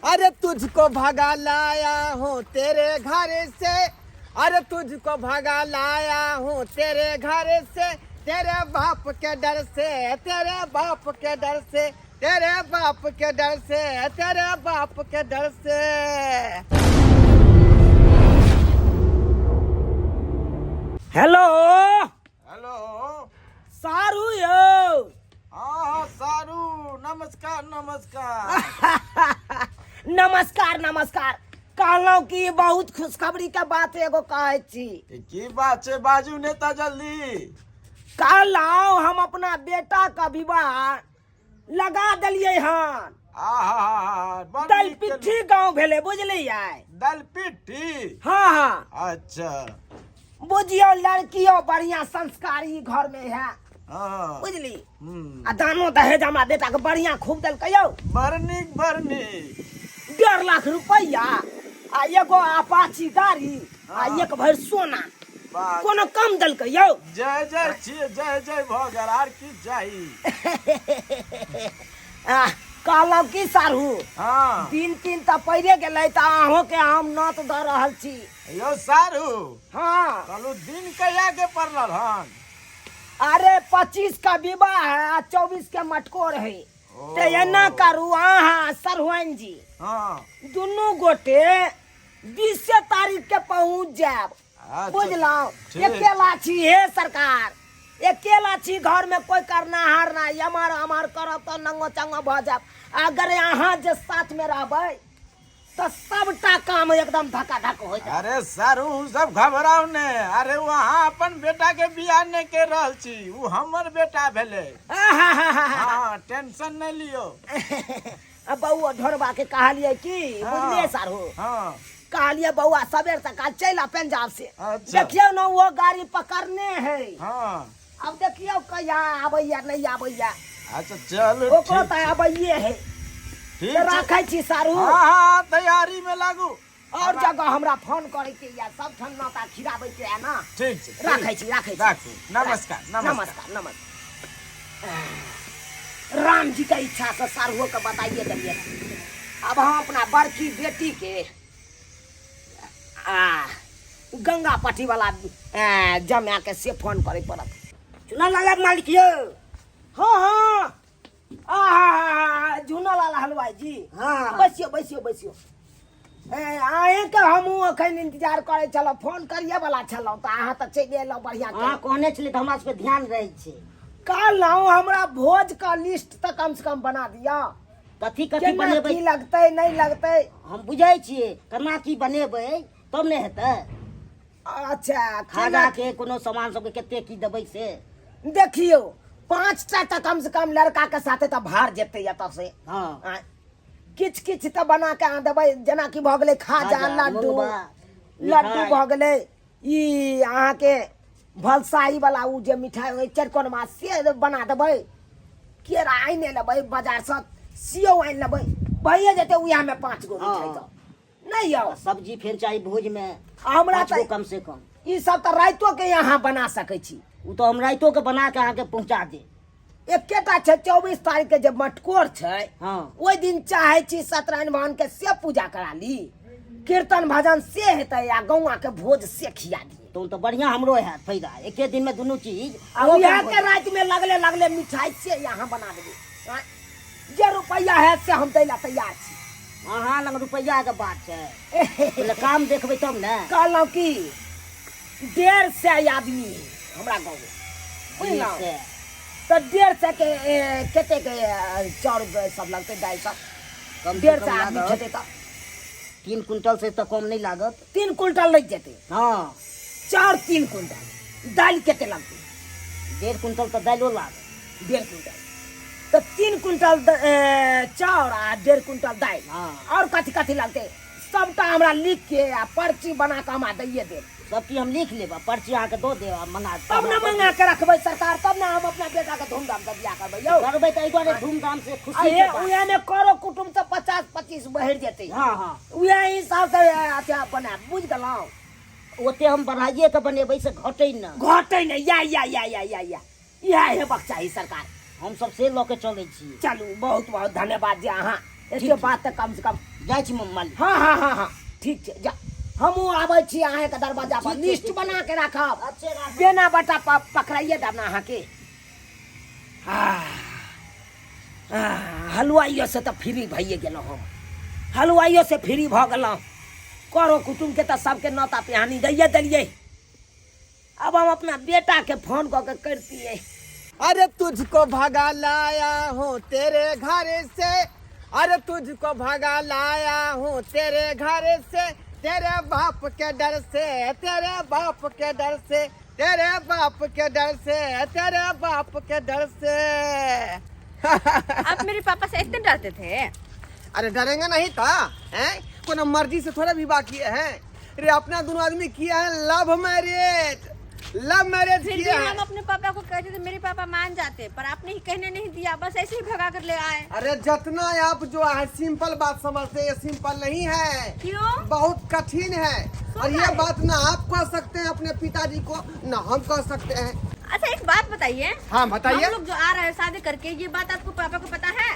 अरे तुझको भगा लाया हूँ तेरे घर से, अरे तुझको भगा लाया हूँ तेरे घर से, तेरे बाप के डर से, तेरे बाप के डर से, तेरे बाप के डर से, तेरे बाप के डर से। Hello hello. सारू यो। हाँ सारू, नमस्कार नमस्कार। नमस्कार नमस्कार। कहलौं कि बहुत खुशखबरी के बात एगो कहै छी। की बात छै, बाजू नेता जल्दी। कहलौं हम अपना बेटा का विवाह लगा देलियै हन। दलपिट्ठी गांव भेलै, बुझलियै? दलपिट्ठी? हाँ हाँ। अच्छा। बुझियो लड़कियों बढ़िया संस्कारी घर में है, हाँ। बुझली? आ दानो दहेज हमरा बेटा के बढ़िया खूब देलकै यौ। बड़ नीक बड़ नीक। 1.5 लाख रुपया आ एगो अपाची गाड़ी आ एक भरि सोना, कोनो कम देलकै यौ। जय जय छियै, जय जय भऽ गेल, आर की चाही। कहलौं की सारू, हाँ। दिन तीन तऽ पड़े गेलै तऽ अहों के हम नोत दऽ रहल छी। यो सारू। हाँ। कहलू दिन कहिया के पड़ल हन? अरे 25 का विवाह है आ 24 के मटकोर है। तो एना करू अहाँ सरहुआइन जी, हाँ। दुनू गोटे 20 तारीख के पहुँच जाब, बुझलौं? अकेला छी हे सरकार, अकेला छी, घर में कोई करनाहार ना, यमर अमर करब तो नंगो चंगो भ जाब। अगर यहाँ जे साथ में रहबै तो सबटा काम एकदम धक्का धक हो जाए। अरे सारू सब घबराओ ने, अरे वहाँ अपन बेटा के बियाह नहीं के रहल छी, वो हमर बेटा भेले। हाँ, टेंशन नहीं लियो। अब बउआ ढोरबा के कहलिए की, बुझलिए सारू? हाँ। कहलिए बउआ सवेर तक आज चल पंजाब से। अच्छा। देखियो ना वो गाड़ी पकड़ने है। हाँ। अब देखियो कहिया आबैया नहीं आबैया। अच्छा चलो ओकरो त आबैये है। ठीक राखै छी सारू। हाँ हाँ तैयारी में लागू। और जगह हमरा फोन करे के या सब ठन्ना ता खिराबै के है ना। ठीक छै। राखै छी राखै छी। राखू। नमस्कार नमस्कार नमस्कार। राम जी के इच्छा से सारुओ के बताइए देलिए। अब हम अपना बड़की बेटी के गंगा पट्टी वाला जमा के से फोन करे पड़त। चुना लगा मालिक यो। हाँ हाँ। झुना लाला हलवाई जी। हाँ बैसियो बैसियो बैसियो। आए के हमहू अखन इंतजार करे चलो, फोन करिए वाला छलौ त अहाँ त चलि एलौ बढ़िया। हाँ कहने छली त हमरा सब पे ध्यान रहे छे। कहलौ हमरा भोज का लिस्ट त कम से कम बना दिया। कथी कथी बनेबै? की लगतै नहीं लगतै हम बुझाई छिए, केना की बनेबै तब ने हेतै। अच्छा खाना के कोनो सामान सब के कते की देबै से देखियो। 5टा त कम से कम लड़का के साथे त भार जेतै एत से। हाँ किछ किछ त बना के आ देबै, जेना की भ गेलै खाजा, लड्डू भ गेलै, ई अहाँ के भलसाई वाला उ जे मिठाई होय चरकोनमा से बना देबै। केरा आइन लेबै बाजार से, सेव आइन लेबै, भइए जेतै उहा में 5 गो मिठाई त नहीं यौ। सब्जी फेर चाहिए भोज में हमरा 5 गो कम से कम। ई सब त राइतो के यहाँ बना सकै छी। उ तो हम राइतो के बना के आके पहुंचा दे। एकेटा छै 24 तारीख के जे मटकोर छै। हाँ ओइ दिन चाहे छी सत्यनारायण भगवान के से पूजा करा ली, कीर्तन भजन से हेतै आ गौआ के भोज से खिया दी। तो बढ़िया हमरो है फायदा, एके दिन में दोनों चीज। यहाँ के रात में लगले लगले मिठाई से यहाँ बना देबे। जे रुपया है से हम दै ला तैयार छी। अहाँ लग रुपया के बात छै, पहले काम देखबै तब ने। कहलौं की 150 आदमी है हमरा गाँव में, बुझलौं? तो 150 के कते के चाउर सब लगतै, दाल सब? कम 150 आदमी खेतै त 3 क्विंटल से तो कम नहीं लागत। 3 क्विंटल लग जेतै। हाँ चाउर 3 क्विंटल, दाल कते लगतै? 1.5 क्विंटल तो दालो लागत। 1.5 क्विंटल तो 3 क्विंटल चाउर आ 1.5 क्विंटल दाल। हाँ। और कथी कथी लगतै सबटा हमरा लिख के आ पर्ची बना के हमरा दैये देब। सब चीज हम लिख लेब, पर्ची अहाँ के दो दे, मंगा तब ना मंगा के रखबै सरकार, तब ना हम अपना बेटा के धूमधाम से बियाह करबै यौ। करबै त एगो धूमधाम से खुशी ये उहे में करो कुटुंब त 50-25 बढ़ जेतै। हाँ हाँ उहे हिसाब से अच्छा बना, बुझ गेलौं? ओते हम बढ़ाइए के बनेबै से घटै न। घटै नै, या इएह हेबाक चाही सरकार। हम सब से ल के चलै छी। चलू बहुत बहुत धन्यवाद जे अहाँ एते बात त कम से कम जाइ छी मालिक। हाँ हाँ हाँ हाँ ठीक छै, जा हमहूँ आबै छी अहाँके दरवाजा पर, लिस्ट बना के रखब, अच्छे राखब। बेना बटा पकड़ाइए देब ने अहाँके। हलवाइयो से तो फ्री भइए गेलहुँ हम, हलवाइयो से फ्री भऽ गेलहुँ। करो कुटुम्बके तऽ सबके नौता पिहानी दैए देलिए। अब हम अपना बेटा के फोन कऽ के करतिए। अरे तुझको भगा लाया हूँ तेरे घर से, अरे तुझको भगा लाया हूँ तेरे घर से, तेरे बाप के डर से, तेरे बाप के डर से, तेरे बाप के डर से, तेरे बाप के डर से। आप मेरे पापा से इतने डरते थे? अरे डरेंगे नहीं था, हैं? कोई मर्जी से थोड़ा विवाह किए हैं। अरे अपना दोनों आदमी किया है लव मैरिज, लव मैरिज फिर भी किया हम है। अपने पापा को कहते थे, मेरे पापा मान जाते, पर आपने ही कहने नहीं दिया, बस ऐसे ही भगा कर ले आए। अरे जितना आप जो है सिंपल बात समझते हैं, ये सिंपल नहीं है, क्यों? बहुत कठिन है। और ये है? बात ना आप कह सकते हैं अपने पिताजी को, ना हम कह सकते हैं। अच्छा एक बात बताइए। हाँ बताइए। हम लोग जो आ रहे हैं शादी करके, ये बात आपको पापा को पता है?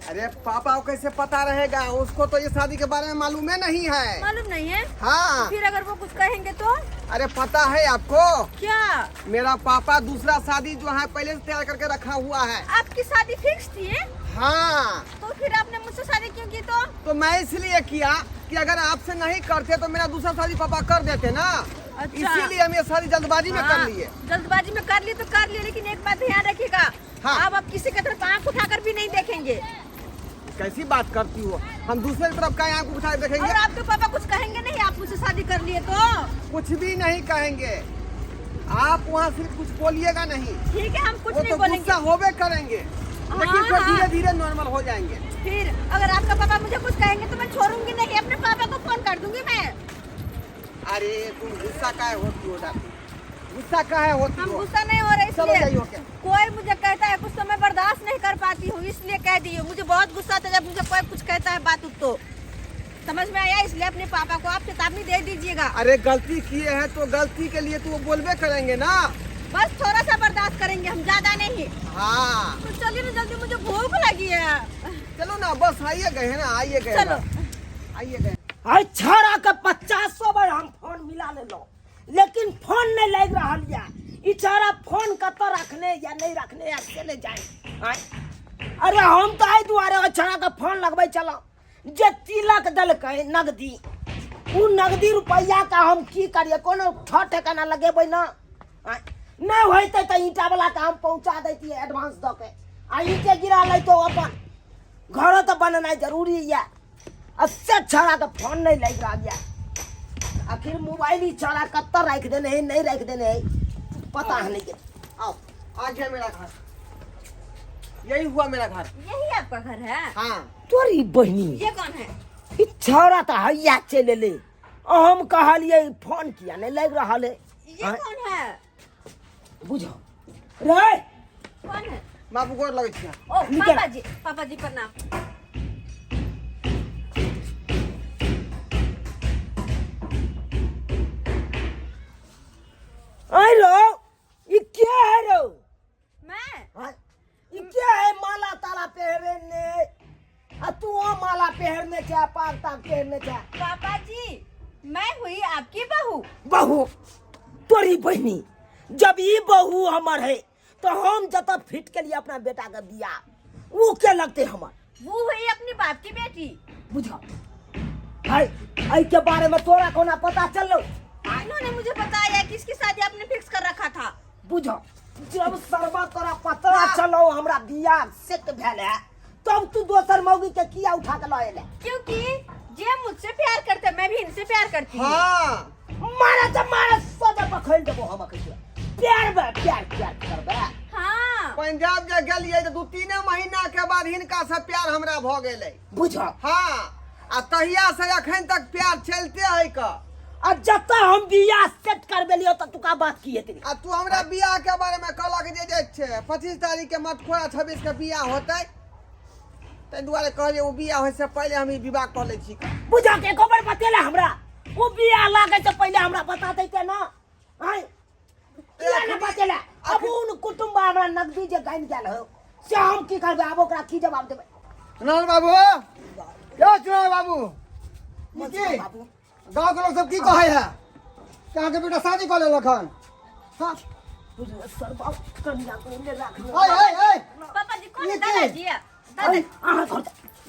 अरे पापा को कैसे पता रहेगा, उसको तो ये शादी के बारे में मालूम है नहीं है। मालूम नहीं है? हाँ फिर अगर वो कुछ कहेंगे तो? अरे पता है आपको, क्या? मेरा पापा दूसरा शादी जो है पहले से तैयार करके रखा हुआ है। आपकी शादी फिक्स थी? हाँ तो फिर आपने मुझसे शादी क्यों की? तो मैं इसलिए किया कि अगर आपसे नहीं करते तो मेरा दूसरा शादी पापा कर देते ना। अच्छा। इसीलिए हम ये शादी जल्दबाजी में कर लिए। जल्दबाजी में कर लिए तो कर लिए, लेकिन एक बात ध्यान रखिएगा। हाँ। अब आप किसी की तरफ आंख उठाकर भी नहीं देखेंगे। कैसी बात करती हो, हम दूसरे की तरफ का आंख उठा के देखेंगे। और आपके पापा कुछ कहेंगे नहीं आप मुझसे शादी कर लिए तो? कुछ भी नहीं कहेंगे, आप वहाँ सिर्फ कुछ बोलिएगा नहीं। ठीक है, हम कुछ वो नहीं तो बोलेंगे। गुस्सा होवे करेंगे, लेकिन फिर हाँ। धीरे धीरे नॉर्मल हो जाएंगे। फिर अगर आपका पापा मुझे कुछ कहेंगे तो मैं छोड़ूंगी नहीं, अपने पापा को फोन कर दूंगी मैं। अरे तुम गुस्सा काहे होती हो दादी, गुस्सा काहे होती हम हो? गुस्सा नहीं हो रहे, चलो जाइए, इसलिए ओके। कोई मुझे कहता है कुछ तो मैं बर्दाश्त नहीं कर पाती हूँ, इसलिए कह दी हूँ। मुझे बहुत गुस्सा आता है जब मुझे कोई कुछ कहता है बात तो। समझ में आया? इसलिए अपने पापा को आप चेतावनी दे दीजिएगा। अरे गलती किए हैं तो गलती के लिए तो वो बोलबे करेंगे ना। बस थोड़ा सा बर्दाश्त करेंगे हम, ज्यादा नहीं। हाँ तो चलिए ना जल्दी, मुझे भूख लगी है। चलो ना, बस आइए गए है ना, आइए गए चलो। आइए गए। अरे छोरा के 50 बार हम फोन मिला ले लो, लेकिन फोन नहीं लग रहा है। ई छोरा फोन कतो रखने या नहीं रखने या चले जाए। अरे हम तो आई दुआरे छोरा का फोन लगबे चलो, जे तिलक दलकै नगदी, उ नगदी रुपया का हम की करिए, कोनो ठेकाना लगेबै ना। नहीं होते तो ईटा वाला का हम पहुंचा देती है एडवांस दो के, आ ईटे गिरा ले तो अपन घर तो बनना जरूरी है। अच्छे छोरा का फोन नहीं लग रहा है, आखिर मोबाइल ही छोरा कत्ता रख देने है, नहीं रख देने है, पता है नहीं। आओ, आ गया मेरा घर, यही हुआ मेरा घर। यही आपका घर है? हाँ तोरी बहनी ये कौन है? ई छोरा तो हैया चले ले, हम कहलिए फोन किया नहीं लग रहा है। ये कौन है? बुझो रे कौन है? बाबू गोर लगे छिया। ओ पापा जी प्रणाम। आई रो ये क्या है रो? मैं? ये क्या है? माला ताला पहरने आ तू वो माला पहरने क्या, पाग ताग पहरने क्या? पापा जी मैं हुई आपकी बहू। बहू तोरी बहनी, जब ये बहू हमर है तो हम जब फिट के लिए अपना बेटा का दिया, वो क्या लगते हमर? वो हुई अपनी बाप की बेटी। बुझा आई के बारे में तोरा कोना पता चलो? इन्होंने मुझे बताया कि इसकी शादी आपने फिक्स कर रखा था। बुझो जब सर्वा तोरा पता चलो हमरा दिया सेट भेल है, तब तू दोसर मौगी के किया उठा के लाए ले? क्योंकि जे मुझसे प्यार करते मैं भी इनसे प्यार करती हूँ। हाँ मारा तो मारा सोजा पकड़ देबो हम के प्यार बे प्यार करबे। हाँ पंजाब जे गेलिए तो 2-3 महीना के बाद हिनका से प्यार हमरा भ गेलै। बुझो हाँ आ तहिया से अखन तक प्यार चलते है का। आ जब हम बियाह सेट करबेलियो त तू का बात की हेतै? आ तू हमरा बियाह के बारे में कहलक जे छै 25 तारीख के मटखोरा 26 के बियाह होतै, तै दुआरे कहलिए वो बियाह होय से पहले हम ई विवाह क लै छी। बुझो के खबर बतेला हमरा, वो बियाह लागे से पहले हमरा बता देते ना। हां किया ने बतेला? अब उन कुटुंब हमरा नगदी जे गाइन गेल हो से हम की करबे? अब ओकरा की जवाब देबे? नल बाबू क्या चुनाव बाबू मंसूखा बाबू गांव के लोग सब की कहे है कहाँ के बेटा शादी कर लेलक हन हाँ सर बाबू कन्या को ले रख ए पापा जी कौन ये है के? दादाजी है?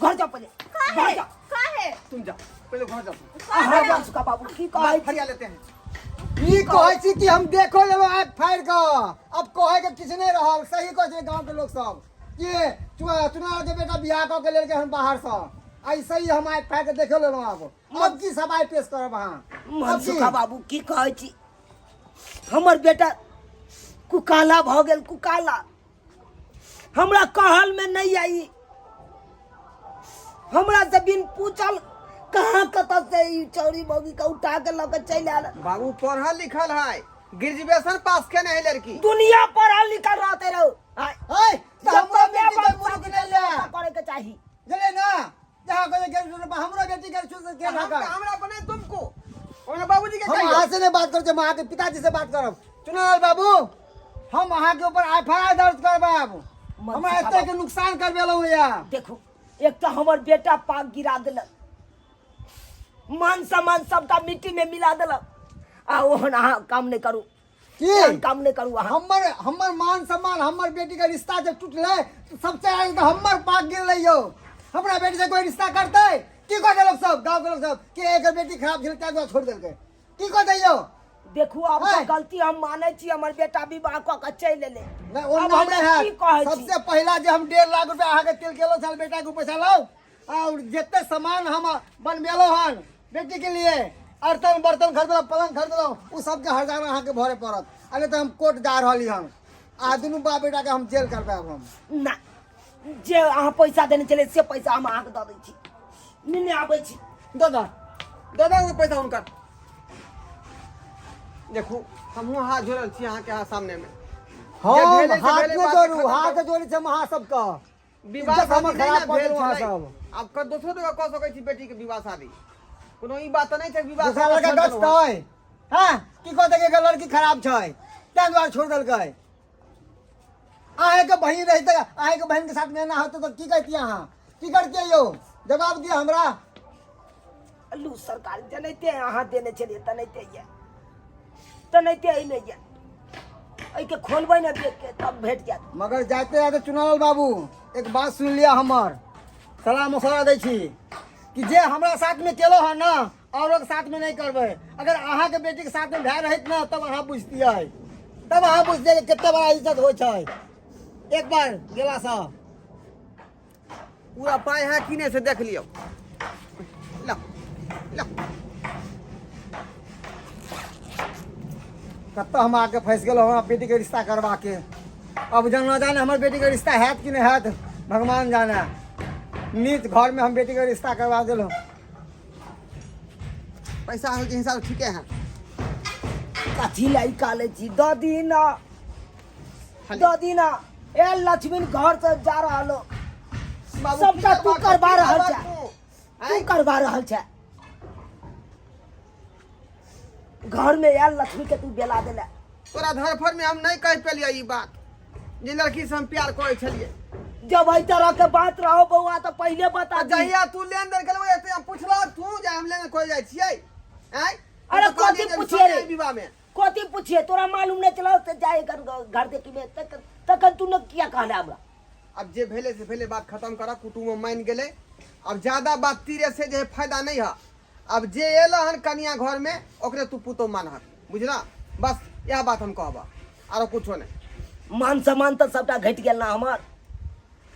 घर जा पहले घर जा काहे? तुम जा पहले घर जा हाँ मंसूखा बाबू की कहे फरिया लेते हैं ई कहै छी कि हम देखो लेबो आँख फाड़ के अब कहे के किछ नहीं रहल सही कहै छै गांव के लोग सब कि चुनाव के बेटा बियाह क के लेल के हम बाहर से ऐसे ही हम आँख फाड़ के देखे लेलो अब की सवाल पेश करब अहाँ मंसूखा बाबू की कहे छी हमर बेटा कुकाला भ गेल कुकाला हमरा कहल में नहीं आई हमरा से बिन पूछल कहाँ कतऽ से ई चौरी बगी का उठा के लके चल आल बाबू पढ़ल लिखल है ग्रेजुएशन पास के नहीं लड़की दुनिया पढ़ल लिखल रहते रहो जब तो बेटी के मुल्क ले ले करे के चाहिए जले ना जहां को ग्रेजुएशन हमरा बेटी ग्रेजुएशन के भागा हमरा बने तुमको और बाबूजी के हम यहाँ से नहीं बात करते हम के पिताजी से बात करब चुनाव बाबू हम अहाँ के ऊपर एफआईआर दर्ज करबाब हमरा एते के नुकसान करबेलो या देखो एक तो हमर बेटा पाक गिरा दिलक मान सम्मान सबका मिट्टी में मिला दिलक आ ओहन अहाँ काम नहीं करू की काम नहीं करू अहाँ हमर मान सम्मान हमर बेटी का रिश्ता जब टूटले तो सबसे आगे तो हमर पाक गिरले यो हमरा बेटी से कोई रिश्ता करते की कह लोग सब गांव के लोग सब कि एक बेटी खराब झेल त्या छोड़ देलके की कह दैयो देखू अब तो गलती हम माने छी हमर बेटा विवाह क के चल ले नहीं ओना नहीं है सबसे पहला जे हम 1.5 लाख रुपया आगे तेल केलो साल बेटा को पैसा लो और जितने सामान हम बनबेलो हन बेटी के लिए अर्तन बर्तन खरीदलो पलंग खरीदलो उ सब के हरजाना अहाँ के भरे पड़त अरे तो हम कोर्ट जा रहली हम आ दुनू बाप बेटा के हम जेल करबाब हम ना जे अहाँ पैसा देने चले से पैसा हम अहाँ के दे दै छी निने आबै छी दादा वो पैसा उनका देखो हम हाथ जोड़ल छी अहाँ के हाथ सामने में हम हाथ में जोड़ू हाथ जोड़ी छै महा सबका विवाह हम खराब कर देलु सब अब कर दोसरो जगह कह सकै छी बेटी के विवाह शादी कोनो ई बात नहीं छै विवाह दूसरा लड़का गछतै हां की कहते के लड़की खराब छै तै द्वारा छोड़ देलकै आहे के बहिन रहिते आहे के बहन के साथ में ना होते तो की कहती अहाँ की करते यो जवाब दिया हमरा लू सरकार जनैते अहाँ देने चलिए तनैते ये तनैते आई नहीं ये आई के खोलबै ना देख के तब भेट जात मगर जाते जाते चुनाव बाबू एक बात सुन लिया हमर सलाह मशवरा दै छी कि जे हमरा साथ में केलो है ना औरों के साथ में नहीं करबै अगर अहाँ के बेटी के साथ में भाई रहित ना तब अहाँ बुझतियै तब अहाँ बुझतियै कि कितना बड़ा इज्जत होय छै एक बार गेला सा पूरा पाए है किने से देख लियो ला ला कत्ता हम आके फंस गेलो हमरा बेटी के रिश्ता करवा के अब जन न जाने हमर बेटी के रिश्ता हैत कि नहीं हैत भगवान जाने नीत घर में हम बेटी के रिश्ता करवा देलो पैसा के हिसाब ठीक है कथी लाई काले छी द दीना ए लक्ष्मी घर से जा रहलो सबका तू करवा रहल छै तू करवा रहल छै घर में यार लक्ष्मी के तू बेला देला तोरा धरफर में हम नहीं कह पेलिए ई बात जे लड़की से हम प्यार करे छलिए जब आई तरह के बात रहो बउआ तो पहले बता जहिया तू लेन देन करबो एते हम पुछलो तू जा हम लेन कोई जाय छियै हैं अरे कथी पूछिए रे विवाह में कथी पूछिए तोरा मालूम नहीं चला तो जाए घर देखी में तक तू ने क्या कहला हमरा अब जे भेले से पहले बात खत्म करा कुटुंब मान गेले अब ज्यादा बात तीरे से जे फायदा नहीं है अब जे एला हन कन्या घर में ओकरे तू पुतो मानहत बुझला बस यह बात हम कहबा आरो कुछो नहीं मान सम्मान तो सबटा घट गेल ना हमर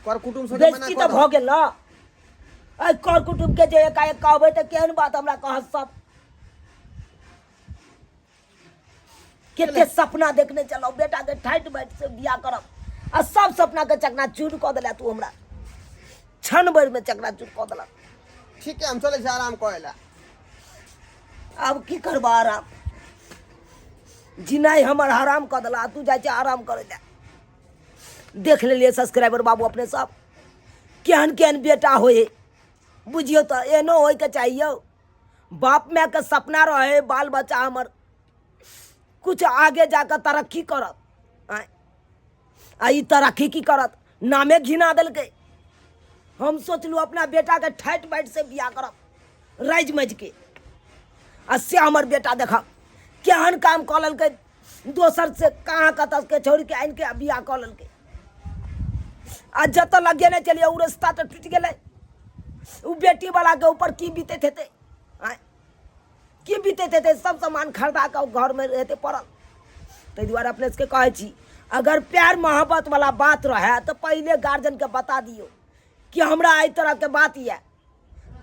कर कुटुंब से बेइज्जती तो भ गेल ना आई कर कुटुंब के जे एकाएक कहबै त केहन बात हमरा कहत सब केते सपना देखने चलो बेटा के ठाट बैठ से बियाह करब आ सब सपना के चकना चूर क देला तू हमरा क्षण भर में चकना चूर क देला ठीक है हम चले जा आराम करेला अब की करबा आराम जिनाई हमर हराम क देला तू जाय छै आराम करे ला देख लेलिए सब्सक्राइबर बाबू अपने सब केहन केहन बेटा होए बुझियो तो एनो होय के चाहिए बाप माय के सपना रहे बाल बच्चा हमर कुछ आगे जाकर तरक्की करत आ ई तरक्की की करत नामे घिना देलकै हम सोचलू अपना बेटा के ठाट बाट से बियाह करब राज मज के आ से हमर बेटा देखब केहन काम कऽ लेलकै दोसर से कहाँ कतऽ के छोड़ के आनि के बियाह कऽ लेलकै आ जतऽ लगेने चलिए उ रास्ता तो टूट गेलै उ बेटी वाला के ऊपर की बीतैत हेतै की बीतैत हेतै सब सामान खरीदा के घर में रहते पड़ल ताहि दुआरे अपने सबके कहै छी अगर प्यार मोहब्बत वाला बात रहे तो पहले गार्जियन के बता दियो कि हमरा एहि तरह के बात ये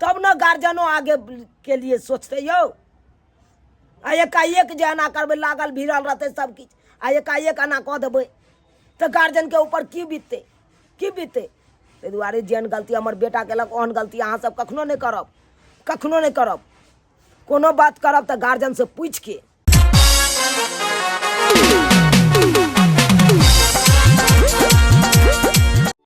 तब न गार्जियनो आगे के लिए सोचते यौ आ एकाएक जे एना करबै लागल भिड़ल रहतै सब किछु आ एकाएक एना कऽ देबै तऽ गार्जियन के ऊपर की बीततै ताहि दुआरे जेहन गलती हमर बेटा केलक ओहन गलती अहाँ सब कखनो नहि करब कोनो बात करब तऽ गार्जियन से पूछि के